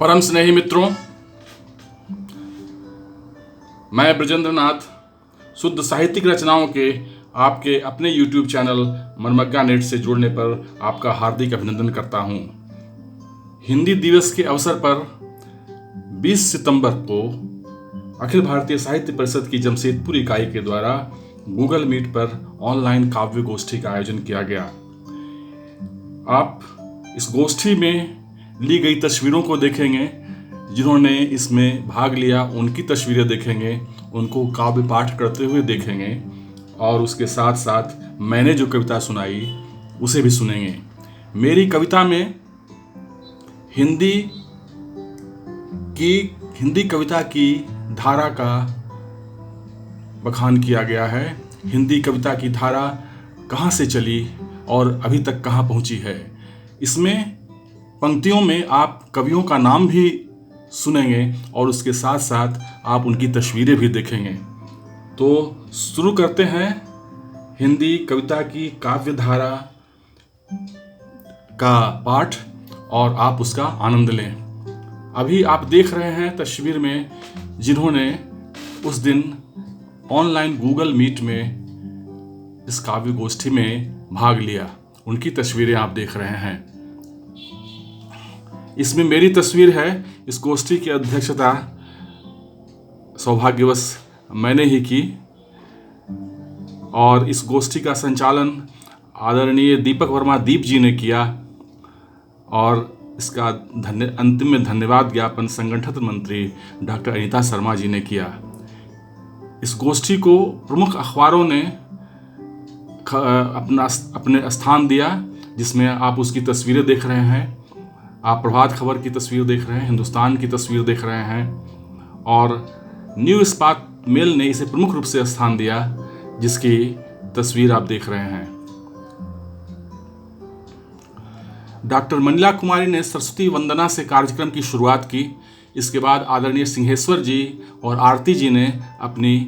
परम स्नेही मित्रों, मैं ब्रजेंद्र नाथ शुद्ध साहित्यिक रचनाओं के आपके अपने YouTube चैनल मर्मज्ञा नेट से जुड़ने पर आपका हार्दिक अभिनंदन करता हूं। हिंदी दिवस के अवसर पर 20 सितंबर को अखिल भारतीय साहित्य परिषद की जमशेदपुर इकाई के द्वारा गूगल मीट पर ऑनलाइन काव्य गोष्ठी का आयोजन किया गया। आप इस गोष्ठी में ली गई तस्वीरों को देखेंगे। जिन्होंने इसमें भाग लिया उनकी तस्वीरें देखेंगे, उनको काव्य पाठ करते हुए देखेंगे और उसके साथ साथ मैंने जो कविता सुनाई उसे भी सुनेंगे। मेरी कविता में हिंदी कविता की धारा का बखान किया गया है। हिंदी कविता की धारा कहाँ से चली और अभी तक कहाँ पहुँची है। इसमें पंक्तियों में आप कवियों का नाम भी सुनेंगे और उसके साथ साथ आप उनकी तस्वीरें भी देखेंगे। तो शुरू करते हैं हिंदी कविता की काव्य धारा का पाठ और आप उसका आनंद लें। अभी आप देख रहे हैं तस्वीर में जिन्होंने उस दिन ऑनलाइन गूगल मीट में इस काव्य गोष्ठी में भाग लिया, उनकी तस्वीरें आप देख रहे हैं। इसमें मेरी तस्वीर है। इस गोष्ठी की अध्यक्षता सौभाग्यवश मैंने ही की और इस गोष्ठी का संचालन आदरणीय दीपक वर्मा दीप जी ने किया और इसका अंतिम में धन्यवाद ज्ञापन संगठन मंत्री डॉक्टर अनीता शर्मा जी ने किया। इस गोष्ठी को प्रमुख अखबारों ने अपने स्थान दिया, जिसमें आप उसकी तस्वीरें देख रहे हैं। आप प्रभात खबर की तस्वीर देख रहे हैं, हिंदुस्तान की तस्वीर देख रहे हैं और न्यू इस्पात मेल ने इसे प्रमुख रूप से स्थान दिया, जिसकी तस्वीर आप देख रहे हैं। डॉक्टर मंजला कुमारी ने सरस्वती वंदना से कार्यक्रम की शुरुआत की। इसके बाद आदरणीय सिंहेश्वर जी और आरती जी ने अपनी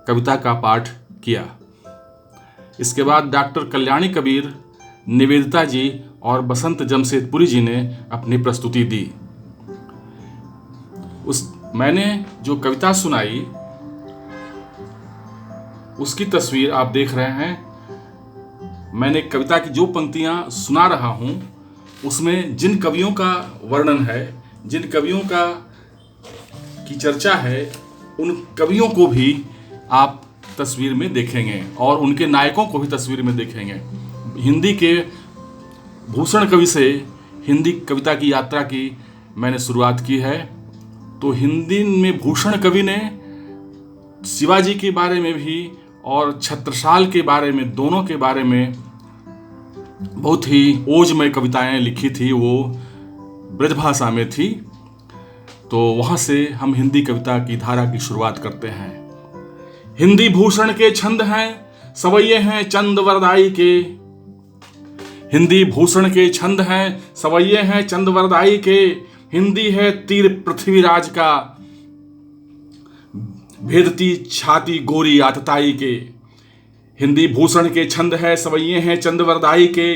कविता का पाठ किया। इसके बाद डॉक्टर कल्याणी कबीर, निवेदिता जी और बसंत जमशेदपुरी जी ने अपनी प्रस्तुति दी। मैंने जो कविता सुनाई उसकी तस्वीर आप देख रहे हैं। मैंने कविता की जो पंक्तियां सुना रहा हूं उसमें जिन कवियों का वर्णन है, जिन कवियों की चर्चा है, उन कवियों को भी आप तस्वीर में देखेंगे और उनके नायकों को भी तस्वीर में देखेंगे। हिंदी के भूषण कवि से हिंदी कविता की यात्रा की मैंने शुरुआत की है। तो हिंदी में भूषण कवि ने शिवाजी के बारे में भी और छत्रसाल के बारे में, दोनों के बारे में बहुत ही ओजमय कविताएं लिखी थी। वो ब्रजभाषा में थी। तो वहाँ से हम हिंदी कविता की धारा की शुरुआत करते हैं। हिंदी भूषण के छंद हैं, सवैये हैं चंद वरदाई के। हिंदी भूषण के छंद हैं, सवैये हैं चंद वरदाई के। हिंदी है तीर पृथ्वीराज का, भेदती छाती गोरी आतताई के। हिंदी भूषण के छंद है, सवैये हैं चंद वरदाई के।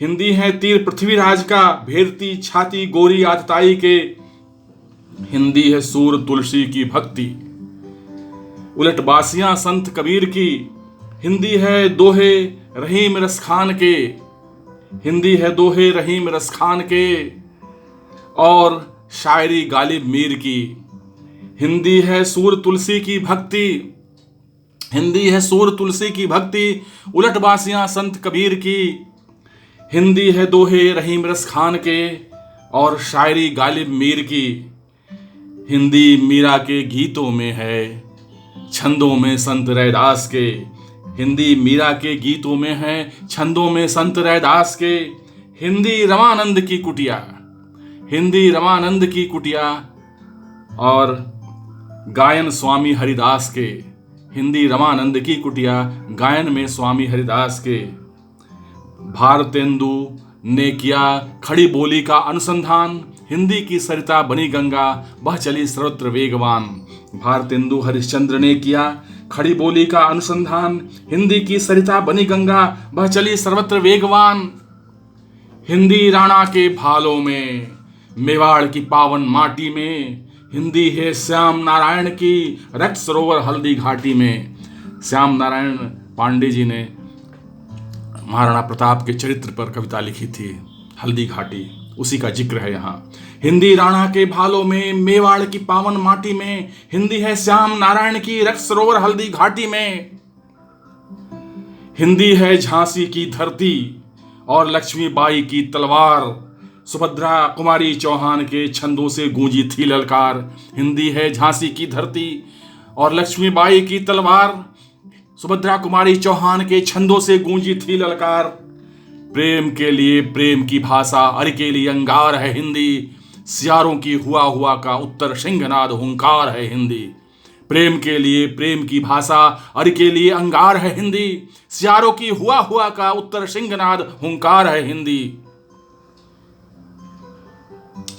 हिंदी है तीर पृथ्वीराज का, भेदती छाती गोरी आतताई के। हिंदी है सूर तुलसी की भक्ति, उलट बासियां संत कबीर की। हिंदी है दोहे रहीम रसखान के। हिंदी है दोहे रहीम रसखान के और शायरी गालिब मीर की। हिंदी है सूर तुलसी की भक्ति, हिंदी है सूर तुलसी की भक्ति, उलट बासियां संत कबीर की। हिंदी है दोहे रहीम रसखान के और शायरी गालिब मीर की। हिंदी मीरा के गीतों में है, छंदों में संत रैदास के। हिंदी मीरा के गीतों में है, छंदों में संत रैदास के। हिंदी रमानंद की कुटिया, हिंदी रमानंद की कुटिया और गायन स्वामी हरिदास के। हिंदी रमानंद की कुटिया, गायन में स्वामी हरिदास के। भारतेंदु ने किया खड़ी बोली का अनुसंधान, हिंदी की सरिता बनी गंगा, बह चली सर्वत्र वेगवान। भारतेंदु हरिश्चंद्र ने किया खड़ी बोली का अनुसंधान, हिंदी की सरिता बनी गंगा, बह चली सर्वत्र वेगवान। हिंदी राणा के भालों में मेवाड़ की पावन माटी में, हिंदी है श्याम नारायण की रक्त सरोवर हल्दी घाटी में। श्याम नारायण पांडे जी ने महाराणा प्रताप के चरित्र पर कविता लिखी थी, हल्दी घाटी, उसी का जिक्र है यहाँ। हिंदी राणा के भालों में, मेवाड़ की पावन माटी में, हिंदी है श्याम नारायण की रक्त सरोवर हल्दी घाटी में। हिंदी है झांसी की धरती और लक्ष्मीबाई की तलवार, सुभद्रा कुमारी चौहान के छंदों से गूंजी थी ललकार। हिंदी है झांसी की धरती और लक्ष्मीबाई की तलवार, सुभद्रा कुमारी चौहान के छंदों से गूंजी थी ललकार। प्रेम के लिए प्रेम की भाषा, अर के लिए अंगार है हिंदी, सियारों की हुआ का उत्तर सिंहनाद हुंकार है हिंदी। प्रेम के लिए प्रेम की भाषा, अर के लिए अंगार है हिंदी, सियारों की हुआ का उत्तर सिंहनाद हुंकार है हिंदी।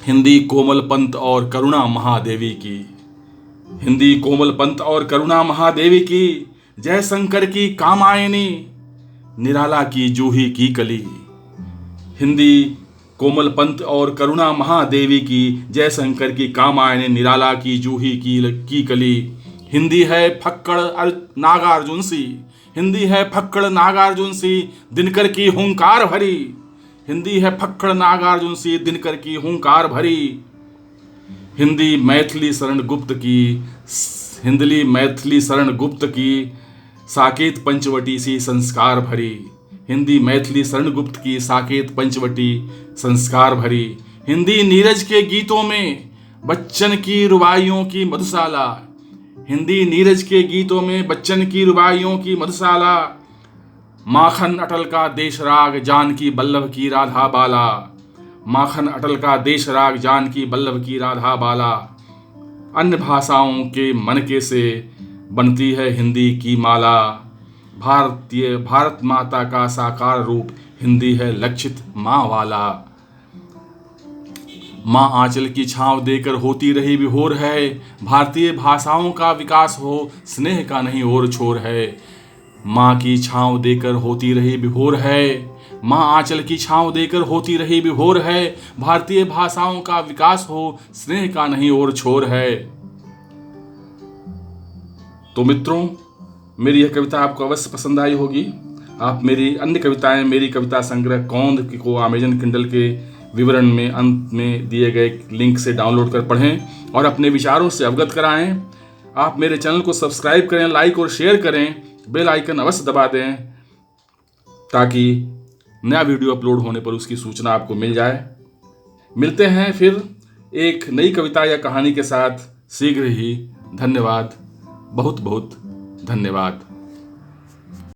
हिंदी कोमल पंत और करुणा महादेवी की, हिंदी कोमल पंत और करुणा महादेवी की, जय शंकर की कामायनी, निराला की जूही की कली। हिंदी कोमल पंत और करुणा महादेवी की, जय शंकर की कामायनी, निराला की जूही की कली। हिंदी है फक्कड़ नागार्जुन सी, हिंदी है फक्कड़ नागार्जुन सी, दिनकर की हुंकार भरी। हिंदी है फक्कड़ नागार्जुन सी, दिनकर की हुंकार भरी। हिंदी मैथिली शरण गुप्त की, हिंदी मैथिली शरण गुप्त की, साकेत पंचवटी सी संस्कार भरी। हिंदी मैथिली शरण गुप्त की, साकेत पंचवटी संस्कार भरी। हिंदी नीरज के गीतों में, बच्चन की रुबाइयों की मधुशाला। हिंदी नीरज के गीतों में, बच्चन की रुबाइयों की मधुशाला। माखन अटल का देश राग, जानकी बल्लभ की राधा बाला। माखन अटल का देश राग, जानकी बल्लभ की राधा बाला। अन्य भाषाओं के मनके से बनती है हिंदी की माला। भारत माता का साकार रूप, हिंदी है लक्षित माँ वाला। माँ आंचल की छांव देकर होती रही विभोर है, भारतीय भाषाओं का विकास हो, स्नेह का नहीं और छोर है। माँ की छांव देकर होती रही विभोर है, माँ आंचल की छांव देकर होती रही विभोर है, भारतीय भाषाओं का विकास हो, स्नेह का नहीं और छोर है। तो मित्रों, मेरी यह कविता आपको अवश्य पसंद आई होगी। आप मेरी अन्य कविताएं, मेरी कविता संग्रह कौंध को अमेजन किंडल के विवरण में अंत में दिए गए लिंक से डाउनलोड कर पढ़ें और अपने विचारों से अवगत कराएं। आप मेरे चैनल को सब्सक्राइब करें, लाइक और शेयर करें, बेल आइकन अवश्य दबा दें ताकि नया वीडियो अपलोड होने पर उसकी सूचना आपको मिल जाए। मिलते हैं फिर एक नई कविता या कहानी के साथ शीघ्र ही। धन्यवाद, बहुत बहुत धन्यवाद।